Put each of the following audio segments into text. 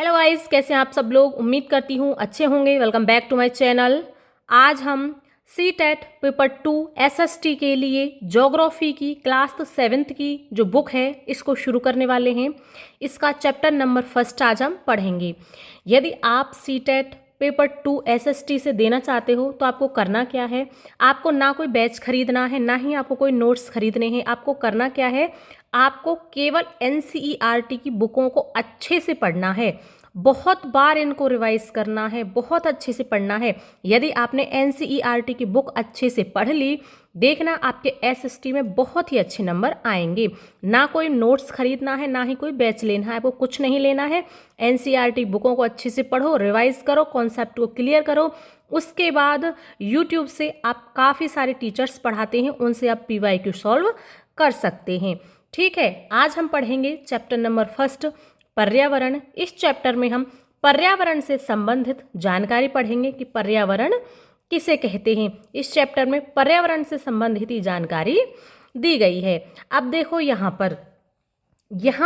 Hello guys, कैसे हैं आप सब लोग। उम्मीद करती हूँ अच्छे होंगे। Welcome back to my channel. आज हम सी टेट पेपर 2 एसएसटी के लिए ज्योग्राफी की क्लास 7th की जो बुक है इसको शुरू करने वाले हैं। इसका चैप्टर नंबर 1 आज हम पढ़ेंगे। यदि आप सी टेट पेपर 2 एसएसटी से देना चाहते हो तो आपको करना क्या है, आपको ना कोई बैच खरीदना है ना ही आपको कोई नोट्स खरीदने हैं। आपको करना क्या है, आपको केवल एनसीईआरटी की बुकों को अच्छे से पढ़ना है, बहुत बार इनको रिवाइज करना है, बहुत अच्छे से पढ़ना है। यदि आपने एनसीईआरटी की बुक अच्छे से पढ़ ली, देखना आपके एसएसटी में बहुत ही अच्छे नंबर आएंगे। ना कोई नोट्स खरीदना है ना ही कोई बैच लेना है, आपको कुछ नहीं लेना है। एनसीईआरटी बुकों को अच्छे से पढ़ो, रिवाइज करो, कॉन्सेप्ट को क्लियर करो। उसके बाद यूट्यूब से आप काफ़ी सारे टीचर्स पढ़ाते हैं, उनसे आप पीवाईक्यू सॉल्व कर सकते हैं। ठीक है, आज हम पढ़ेंगे चैप्टर नंबर 1 पर्यावरण। इस चैप्टर में हम पर्यावरण से संबंधित जानकारी पढ़ेंगे कि पर्यावरण किसे कहते हैं। इस चैप्टर में पर्यावरण से संबंधित ही जानकारी दी गई है। अब देखो यहाँ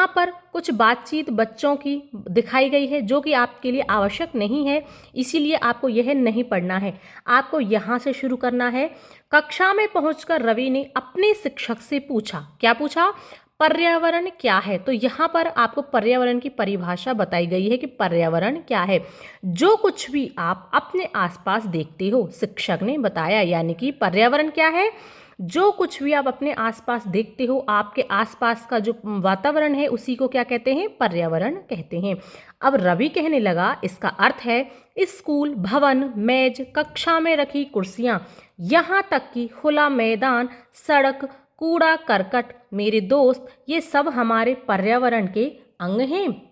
पर कुछ बातचीत बच्चों की दिखाई गई है जो कि आपके लिए आवश्यक नहीं है, इसीलिए आपको यह नहीं पढ़ना है। आपको यहाँ से शुरू करना है। कक्षा में पहुंचकर रवि ने अपने शिक्षक से पूछा, क्या पूछा, पर्यावरण क्या है। तो यहाँ पर आपको पर्यावरण की परिभाषा बताई गई है कि पर्यावरण क्या है। जो कुछ भी आप अपने आसपास देखते हो, शिक्षक ने बताया, यानी कि पर्यावरण क्या है, जो कुछ भी आप अपने आसपास देखते हो, आपके आसपास का जो वातावरण है उसी को क्या कहते हैं, पर्यावरण कहते हैं। अब रवि कहने लगा, इसका अर्थ है स्कूल, भवन, मेज, कक्षा में रखी कुर्सियां, यहाँ तक कि खुला मैदान, सड़क, कूड़ा करकट, मेरे दोस्त, ये सब हमारे पर्यावरण के अंग हैं।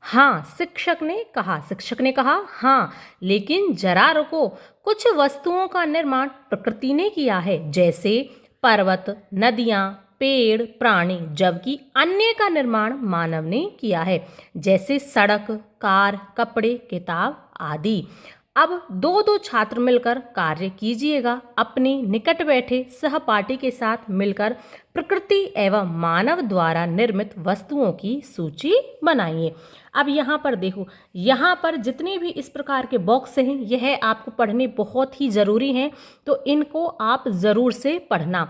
हाँ, शिक्षक ने कहा हाँ, लेकिन जरा रुको, कुछ वस्तुओं का निर्माण प्रकृति ने किया है, जैसे पर्वत, नदियाँ, पेड़, प्राणी, जबकि अन्य का निर्माण मानव ने किया है, जैसे सड़क, कार, कपड़े, किताब आदि। अब दो दो छात्र मिलकर कार्य कीजिएगा। अपने निकट बैठे सहपाठी के साथ मिलकर प्रकृति एवं मानव द्वारा निर्मित वस्तुओं की सूची बनाइए। अब यहाँ पर देखो, यहाँ पर जितने भी इस प्रकार के बॉक्स हैं यह आपको पढ़ने बहुत ही ज़रूरी हैं, तो इनको आप ज़रूर से पढ़ना।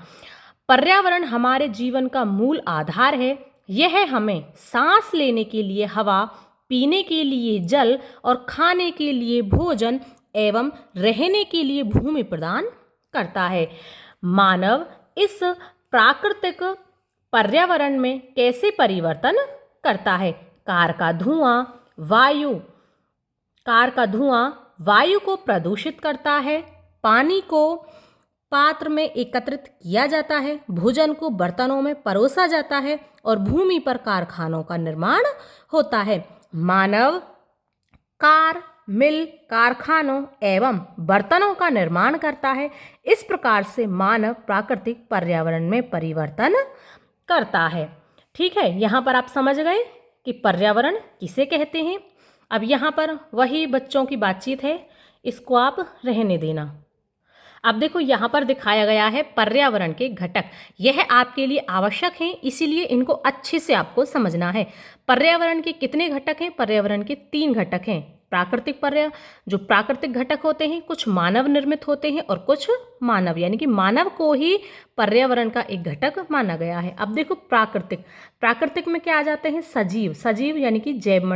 पर्यावरण हमारे जीवन का मूल आधार है। यह हमें सांस लेने के लिए हवा, पीने के लिए जल और खाने के लिए भोजन एवं रहने के लिए भूमि प्रदान करता है। मानव इस प्राकृतिक पर्यावरण में कैसे परिवर्तन करता है। कार का धुआं वायु को प्रदूषित करता है, पानी को पात्र में एकत्रित किया जाता है, भोजन को बर्तनों में परोसा जाता है और भूमि पर कारखानों का निर्माण होता है। मानव कार, मिल, कारखानों एवं बर्तनों का निर्माण करता है। इस प्रकार से मानव प्राकृतिक पर्यावरण में परिवर्तन करता है। ठीक है, यहाँ पर आप समझ गए कि पर्यावरण किसे कहते हैं। अब यहाँ पर वही बच्चों की बातचीत है, इसको आप रहने देना। अब देखो, यहाँ पर दिखाया गया है पर्यावरण के घटक, यह आपके लिए आवश्यक हैं, इसीलिए इनको अच्छे से आपको समझना है। पर्यावरण के कितने घटक हैं, पर्यावरण के 3 घटक हैं। जो प्राकृतिक घटक होते हैं, कुछ मानव निर्मित होते हैं और कुछ मानव, यानी कि मानव को ही पर्यावरण का एक घटक माना गया है। अब देखो, प्राकृतिक में क्या आ जाते हैं, सजीव यानी कि जैव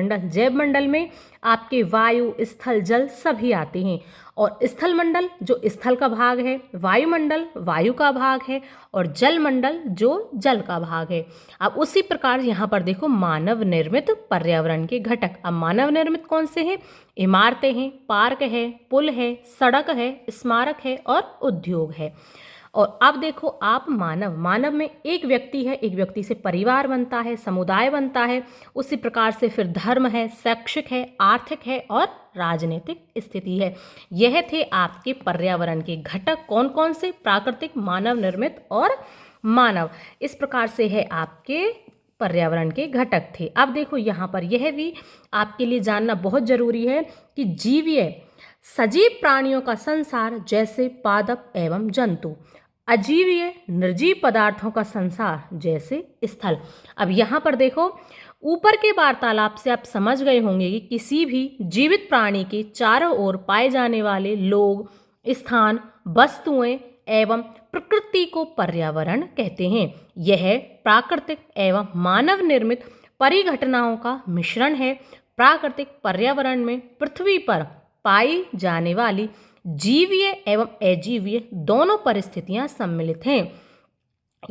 मंडल में आपके वायु, स्थल, जल सभी आते हैं। और स्थल मंडल जो स्थल का भाग है, वायुमंडल वायु का भाग है और जल मंडल जो जल का भाग है। अब उसी प्रकार यहाँ पर देखो, मानव निर्मित पर्यावरण के घटक। अब मानव निर्मित कौन से हैं, इमारतें हैं, पार्क है, पुल है, सड़क है, स्मारक है और उद्योग है। और अब देखो, आप मानव में एक व्यक्ति है, एक व्यक्ति से परिवार बनता है, समुदाय बनता है, उसी प्रकार से फिर धर्म है, शैक्षिक है, आर्थिक है और राजनीतिक स्थिति है। यह थे आपके पर्यावरण के घटक, कौन कौन से, प्राकृतिक, मानव निर्मित और मानव। इस प्रकार से है आपके पर्यावरण के घटक थे। अब देखो, यहाँ पर यह भी आपके लिए जानना बहुत जरूरी है कि जीवीय सजीव प्राणियों का संसार, जैसे पादप एवं जंतु, अजीवीय निर्जीव पदार्थों का संसार, जैसे स्थल। अब यहाँ पर देखो, ऊपर के वार्तालाप से आप समझ गए होंगे कि किसी भी जीवित प्राणी के चारों ओर पाए जाने वाले लोग, स्थान, वस्तुएं एवं प्रकृति को पर्यावरण कहते हैं। यह प्राकृतिक एवं मानव निर्मित परिघटनाओं का मिश्रण है। प्राकृतिक पर्यावरण में पृथ्वी पर पाई जाने वाली जीवीय एवं अजीवीय दोनों परिस्थितियां सम्मिलित हैं।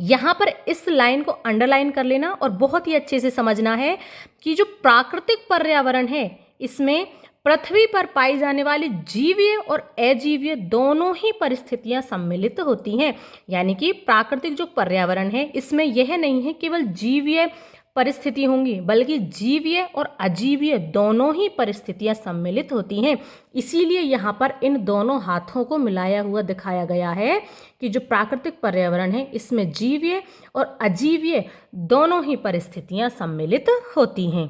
यहाँ पर इस लाइन को अंडरलाइन कर लेना और बहुत ही अच्छे से समझना है कि जो प्राकृतिक पर्यावरण है इसमें पृथ्वी पर पाई जाने वाली जीवीय और अजीवीय दोनों ही परिस्थितियां सम्मिलित होती हैं। यानी कि प्राकृतिक जो पर्यावरण है इसमें यह नहीं है केवल जीवीय परिस्थिति होंगी, बल्कि जीवीय और अजीवीय दोनों ही परिस्थितियां सम्मिलित होती हैं। इसीलिए यहाँ पर इन दोनों हाथों को मिलाया हुआ दिखाया गया है कि जो प्राकृतिक पर्यावरण है इसमें जीवीय और अजीवीय दोनों ही परिस्थितियां सम्मिलित होती हैं।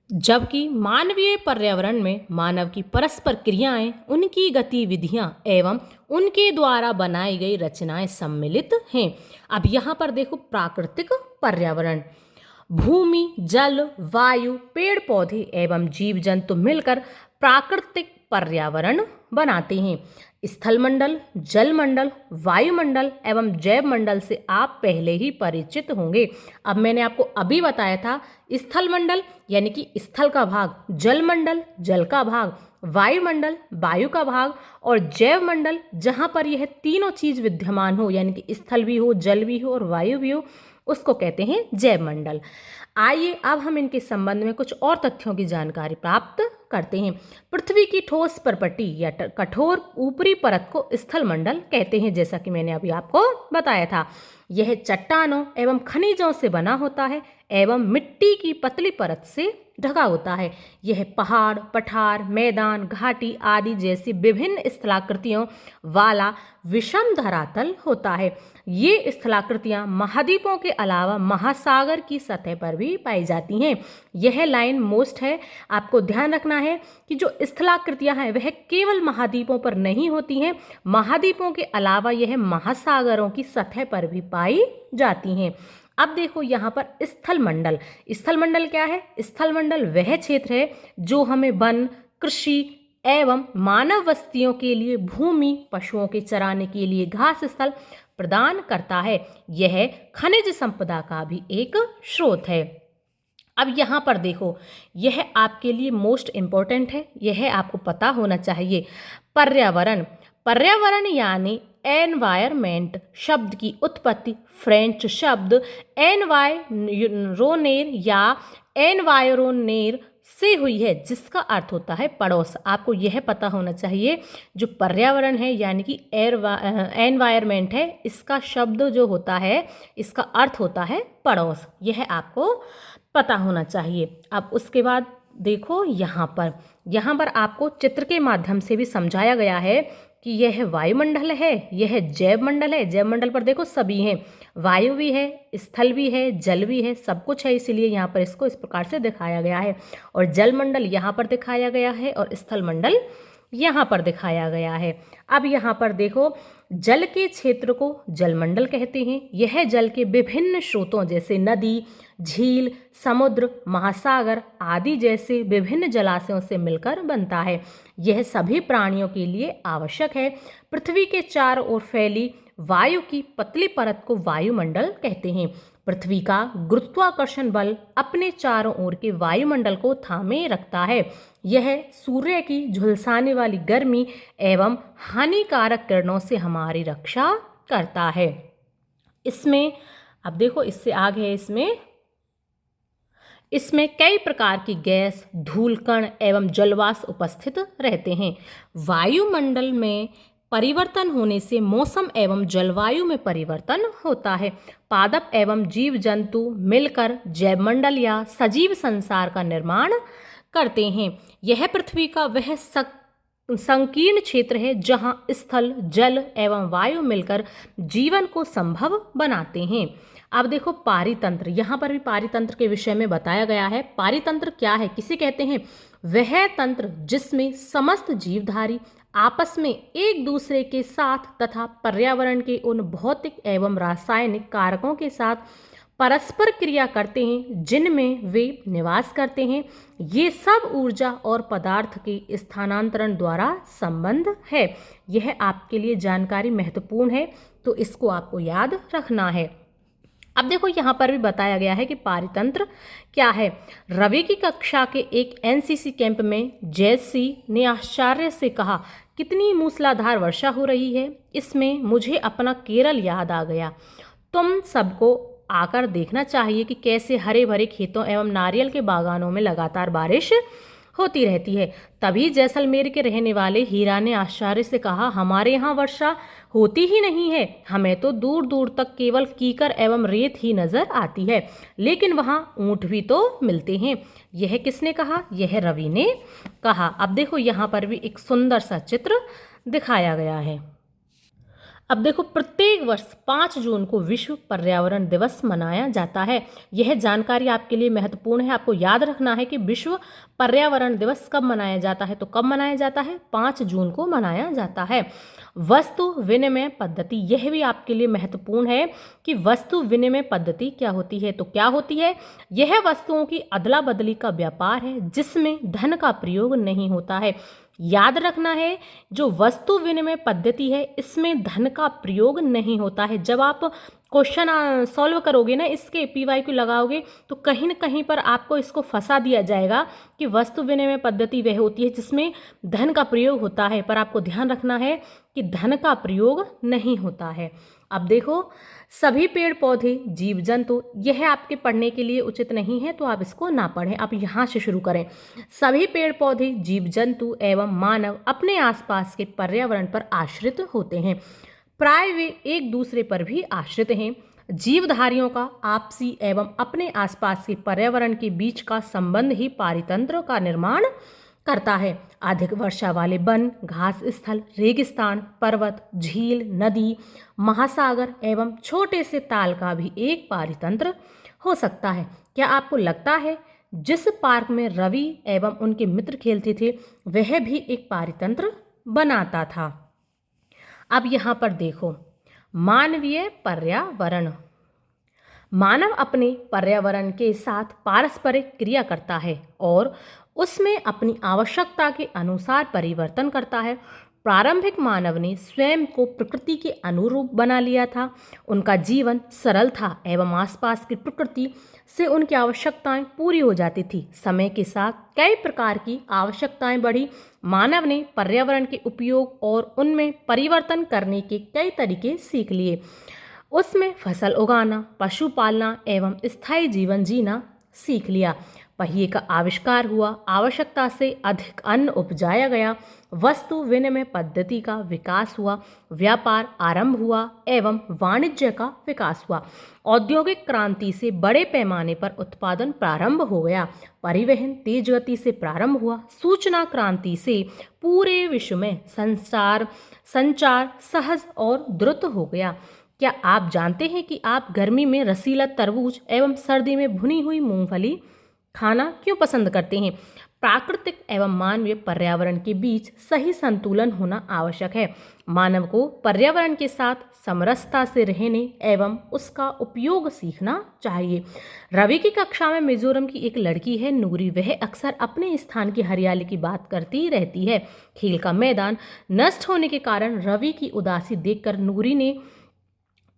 जबकि मानवीय पर्यावरण में मानव की परस्पर क्रियाएं, उनकी गतिविधियां एवं उनके द्वारा बनाई गई रचनाएं सम्मिलित हैं। अब यहाँ पर देखो प्राकृतिक पर्यावरण, भूमि, जल, वायु, पेड़ पौधे एवं जीव जंतु मिलकर प्राकृतिक पर्यावरण बनाते हैं। स्थलमंडल, जलमंडल, वायुमंडल एवं जैवमंडल से आप पहले ही परिचित होंगे। अब मैंने आपको अभी बताया था स्थलमंडल यानी कि स्थल का भाग, जलमंडल जल का भाग, वायुमंडल वायु का भाग और जैवमंडल जहाँ पर यह तीनों चीज विद्यमान हो यानी कि स्थल भी हो, जल भी हो और वायु भी हो, उसको कहते हैं जैवमंडल। आइए अब हम इनके संबंध में कुछ और तथ्यों की जानकारी प्राप्त करते हैं। पृथ्वी की ठोस परपटी या कठोर ऊपरी परत को स्थलमंडल कहते हैं, जैसा कि मैंने अभी आपको बताया था। यह चट्टानों एवं खनिजों से बना होता है एवं मिट्टी की पतली परत से ढका होता है। यह पहाड़, पठार, मैदान, घाटी आदि जैसी विभिन्न स्थलाकृतियों वाला विषम धरातल होता है। ये स्थलाकृतियां महाद्वीपों के अलावा महासागर की सतह पर भी पाई जाती हैं। यह लाइन मोस्ट है, आपको ध्यान रखना है कि जो स्थलाकृतियां हैं वह केवल महाद्वीपों पर नहीं होती हैं, महाद्वीपों के अलावा यह महासागरों की सतह पर भी पाई जाती हैं। अब देखो यहाँ पर स्थलमंडल, स्थलमंडल क्या है? स्थलमंडल वह क्षेत्र है जो हमें वन, कृषि एवं मानव बस्तियों के लिए भूमि, पशुओं के चराने के लिए घास स्थल प्रदान करता है। यह खनिज संपदा का भी एक स्रोत है। अब यहाँ पर देखो, यह आपके लिए मोस्ट इम्पोर्टेंट है, यह आपको पता होना चाहिए। पर्यावरण, पर्यावरण यानी एनवायरमेंट शब्द की उत्पत्ति फ्रेंच शब्द एनवायरोनेर या एनवायरोनेर से हुई है, जिसका अर्थ होता है पड़ोस। आपको यह पता होना चाहिए जो पर्यावरण है यानी कि एनवायरमेंट है, इसका शब्द जो होता है इसका अर्थ होता है पड़ोस। यह आपको पता होना चाहिए। अब उसके बाद देखो यहाँ पर आपको चित्र के माध्यम से भी समझाया गया है कि यह वायुमंडल है, यह जैवमंडल है। जैवमंडल पर देखो सभी हैं, वायु भी है, स्थल भी है, जल भी है, सब कुछ है, इसीलिए यहाँ पर इसको इस प्रकार से दिखाया गया है। और जलमंडल यहाँ पर दिखाया गया है और स्थलमंडल यहाँ पर दिखाया गया है। अब यहाँ पर देखो, जल के क्षेत्र को जलमंडल कहते हैं। यह जल के विभिन्न स्रोतों जैसे नदी, झील, समुद्र, महासागर आदि जैसे विभिन्न जलाशयों से मिलकर बनता है। यह सभी प्राणियों के लिए आवश्यक है। पृथ्वी के चारों ओर फैली वायु की पतली परत को वायुमंडल कहते हैं। पृथ्वी का गुरुत्वाकर्षण बल अपने चारों ओर के वायुमंडल को थामे रखता है। यह सूर्य की झुलसाने वाली गर्मी एवं हानिकारक किरणों से हमारी रक्षा करता है। इसमें अब देखो, इससे आगे है, इसमें कई प्रकार की गैस, धूल कण एवं जलवाष्प उपस्थित रहते हैं। वायुमंडल में परिवर्तन होने से मौसम एवं जलवायु में परिवर्तन होता है। पादप एवं जीव जंतु मिलकर जैवमंडल या सजीव संसार का निर्माण करते हैं। यह पृथ्वी का वह संकीर्ण क्षेत्र है जहां स्थल, जल एवं वायु मिलकर जीवन को संभव बनाते हैं। अब देखो पारितंत्र, यहाँ पर भी पारितंत्र के विषय में बताया गया है। पारितंत्र क्या है, किसे कहते हैं? वह तंत्र जिसमें समस्त जीवधारी आपस में एक दूसरे के साथ तथा पर्यावरण के उन भौतिक एवं रासायनिक कारकों के साथ परस्पर क्रिया करते हैं, जिनमें वे निवास करते हैं। ये सब ऊर्जा और पदार्थ के स्थानांतरण द्वारा संबंध है। यह आपके लिए जानकारी महत्वपूर्ण है, तो इसको आपको याद रखना है। अब देखो यहाँ पर भी बताया गया है कि पारितंत्र क्या है। रवि की कक्षा के एक एनसीसी कैंप में जैसी ने आश्चर्य से कहा, कितनी मूसलाधार वर्षा हो रही है, इसमें मुझे अपना केरल याद आ गया। तुम सबको आकर देखना चाहिए कि कैसे हरे भरे खेतों एवं नारियल के बागानों में लगातार बारिश होती रहती है। तभी जैसलमेर के रहने वाले हीरा ने आश्चर्य से कहा, हमारे यहाँ वर्षा होती ही नहीं है, हमें तो दूर दूर तक केवल कीकर एवं रेत ही नजर आती है, लेकिन वहाँ ऊंट भी तो मिलते हैं। यह किसने कहा? यह रवि ने कहा। अब देखो यहाँ पर भी एक सुंदर सा चित्र दिखाया गया है। अब देखो, प्रत्येक वर्ष 5 जून को विश्व पर्यावरण दिवस मनाया जाता है। यह जानकारी आपके लिए महत्वपूर्ण है। आपको याद रखना है कि विश्व पर्यावरण दिवस कब मनाया जाता है, तो कब मनाया जाता है? 5 जून को मनाया जाता है। वस्तु विनिमय पद्धति, यह भी आपके लिए महत्वपूर्ण है कि वस्तु विनिमय पद्धति क्या होती है। तो क्या होती है? यह वस्तुओं की अदला बदली का व्यापार है, जिसमें धन का प्रयोग नहीं होता है। याद रखना है, जो वस्तु विनिमय पद्धति है, इसमें धन का प्रयोग नहीं होता है। जब आप क्वेश्चन सॉल्व करोगे ना, इसके PYQ लगाओगे, तो कहीं न कहीं पर आपको इसको फंसा दिया जाएगा कि वस्तु विनिमय पद्धति वह होती है जिसमें धन का प्रयोग होता है, पर आपको ध्यान रखना है कि धन का प्रयोग नहीं होता है। अब देखो, सभी पेड़ पौधे जीव जंतु, यह आपके पढ़ने के लिए उचित नहीं है, तो आप इसको ना पढ़ें, आप यहाँ से शुरू करें। सभी पेड़ पौधे जीव जंतु एवं मानव अपने आसपास के पर्यावरण पर आश्रित होते हैं। प्राय वे एक दूसरे पर भी आश्रित हैं। जीवधारियों का आपसी एवं अपने आसपास के पर्यावरण के बीच का संबंध ही पारितंत्र का निर्माण करता है। अधिक वर्षा वाले वन, घास स्थल, रेगिस्तान, पर्वत, झील, नदी, महासागर एवं छोटे से ताल का भी एक पारितंत्र हो सकता है। क्या आपको लगता है जिस पार्क में रवि एवं उनके मित्र खेलते थे, वह भी एक पारितंत्र बनाता था? अब यहाँ पर देखो, मानवीय पर्यावरण। मानव अपने पर्यावरण के साथ पारस्परिक क्रिया करता है और उसमें अपनी आवश्यकता के अनुसार परिवर्तन करता है। प्रारंभिक मानव ने स्वयं को प्रकृति के अनुरूप बना लिया था। उनका जीवन सरल था एवं आसपास की प्रकृति से उनकी आवश्यकताएं पूरी हो जाती थी। समय के साथ कई प्रकार की आवश्यकताएं बढ़ी। मानव ने पर्यावरण के उपयोग और उनमें परिवर्तन करने के कई तरीके सीख लिए। उसमें फसल उगाना, पशु पालना एवं स्थायी जीवन जीना सीख लिया। पहिए का आविष्कार हुआ, आवश्यकता से अधिक अन्न उपजाया गया, वस्तु विनिमय पद्धति का विकास हुआ, व्यापार आरंभ हुआ एवं वाणिज्य का विकास हुआ। औद्योगिक क्रांति से बड़े पैमाने पर उत्पादन प्रारंभ हो गया। परिवहन तेज गति से प्रारंभ हुआ। सूचना क्रांति से पूरे विश्व में संचार सहज और द्रुत हो गया। क्या आप जानते हैं कि आप गर्मी में रसीला तरबूज एवं सर्दी में भुनी हुई मूंगफली खाना क्यों पसंद करते हैं? प्राकृतिक एवं मानवीय पर्यावरण के बीच सही संतुलन होना आवश्यक है। मानव को पर्यावरण के साथ समरसता से रहने एवं उसका उपयोग सीखना चाहिए। रवि की कक्षा में मिजोरम की एक लड़की है नूरी। वह अक्सर अपने स्थान की हरियाली की बात करती रहती है। खेल का मैदान नष्ट होने के कारण रवि की उदासी देखकर नूरी ने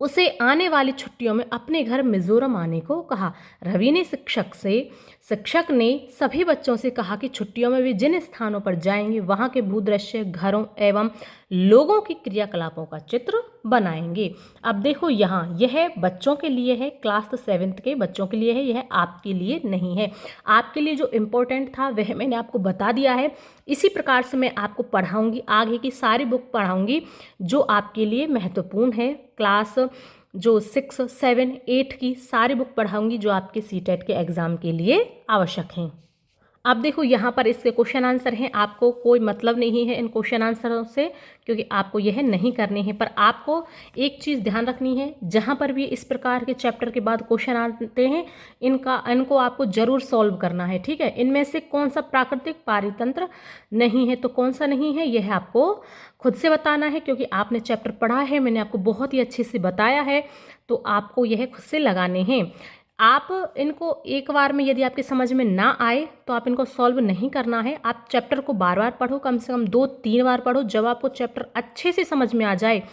उसे आने वाली छुट्टियों में अपने घर मिजोरम आने को कहा। रवि ने शिक्षक ने सभी बच्चों से कहा कि छुट्टियों में वे जिन स्थानों पर जाएंगे वहां के भूदृश्य, घरों एवं लोगों की क्रियाकलापों का चित्र बनाएंगे। अब देखो, यहाँ यह बच्चों के लिए है, क्लास 7th के बच्चों के लिए है, यह आपके लिए नहीं है। आपके लिए जो इम्पोर्टेंट था वह मैंने आपको बता दिया है। इसी प्रकार से मैं आपको पढ़ाऊंगी, आगे की सारी बुक पढ़ाऊंगी जो आपके लिए महत्वपूर्ण है। क्लास जो 6, 7, 8 की सारी बुक पढ़ाऊंगी जो आपके CTET के एग्ज़ाम के लिए आवश्यक हैं। अब देखो यहाँ पर इसके क्वेश्चन आंसर हैं, आपको कोई मतलब नहीं है इन क्वेश्चन आंसरों से क्योंकि आपको यह नहीं करने हैं। पर आपको एक चीज़ ध्यान रखनी है, जहाँ पर भी इस प्रकार के चैप्टर के बाद क्वेश्चन आते हैं इनको आपको जरूर सॉल्व करना है, ठीक है। इनमें से कौन सा प्राकृतिक पारितंत्र नहीं है तो कौन सा नहीं है यह आपको खुद से बताना है, क्योंकि आपने चैप्टर पढ़ा है, मैंने आपको बहुत ही अच्छे से बताया है, तो आपको यह खुद से लगाने हैं। आप इनको एक बार में यदि आपके समझ में ना आए तो आप इनको सॉल्व नहीं करना है। आप चैप्टर को बार बार पढ़ो, कम से कम 2-3 बार पढ़ो। जब आपको चैप्टर अच्छे से समझ में आ जाए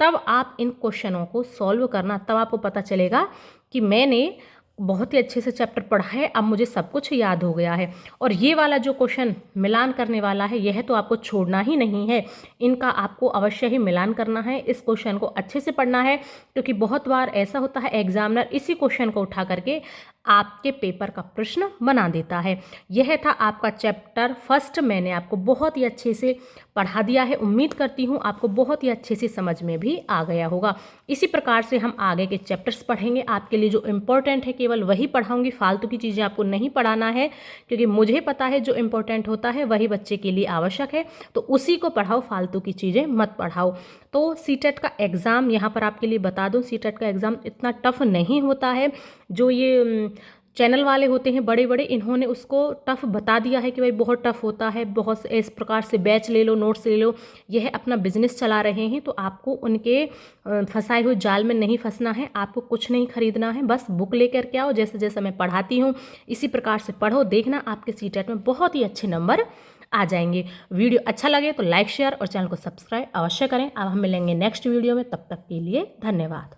तब आप इन क्वेश्चनों को सॉल्व करना, तब आपको पता चलेगा कि मैंने बहुत ही अच्छे से चैप्टर पढ़ा है, अब मुझे सब कुछ याद हो गया है। और ये वाला जो क्वेश्चन मिलान करने वाला है यह तो आपको छोड़ना ही नहीं है, इनका आपको अवश्य ही मिलान करना है। इस क्वेश्चन को अच्छे से पढ़ना है, क्योंकि बहुत बार ऐसा होता है एग्जामिनर इसी क्वेश्चन को उठा करके आपके पेपर का प्रश्न बना देता है। यह था आपका चैप्टर फर्स्ट, मैंने आपको बहुत ही अच्छे से पढ़ा दिया है। उम्मीद करती हूँ आपको बहुत ही अच्छे से समझ में भी आ गया होगा। इसी प्रकार से हम आगे के चैप्टर्स पढ़ेंगे। आपके लिए जो इम्पोर्टेंट है केवल वही पढ़ाऊंगी, फालतू की चीज़ें आपको नहीं पढ़ाना है, क्योंकि मुझे पता है जो इम्पोर्टेंट होता है वही बच्चे के लिए आवश्यक है, तो उसी को पढ़ाओ, फालतू की चीज़ें मत पढ़ाओ। तो सीटेट का एग्ज़ाम यहाँ पर आपके लिए बता दूँ, सीटेट का एग्ज़ाम इतना टफ नहीं होता है। जो ये चैनल वाले होते हैं बड़े बड़े, इन्होंने उसको टफ बता दिया है कि भाई बहुत टफ होता है, बहुत इस प्रकार से बैच ले लो, नोट्स ले लो। यह अपना बिजनेस चला रहे हैं, तो आपको उनके फंसाए हुए जाल में नहीं फंसना है। आपको कुछ नहीं खरीदना है, बस बुक लेकर के आओ, जैसे जैसे मैं पढ़ाती हूँ इसी प्रकार से पढ़ो। देखना आपके सीटेट में बहुत ही अच्छे नंबर आ जाएंगे। वीडियो अच्छा लगे तो लाइक शेयर और चैनल को सब्सक्राइब अवश्य करें। अब हम मिलेंगे नेक्स्ट वीडियो में, तब तक के लिए धन्यवाद।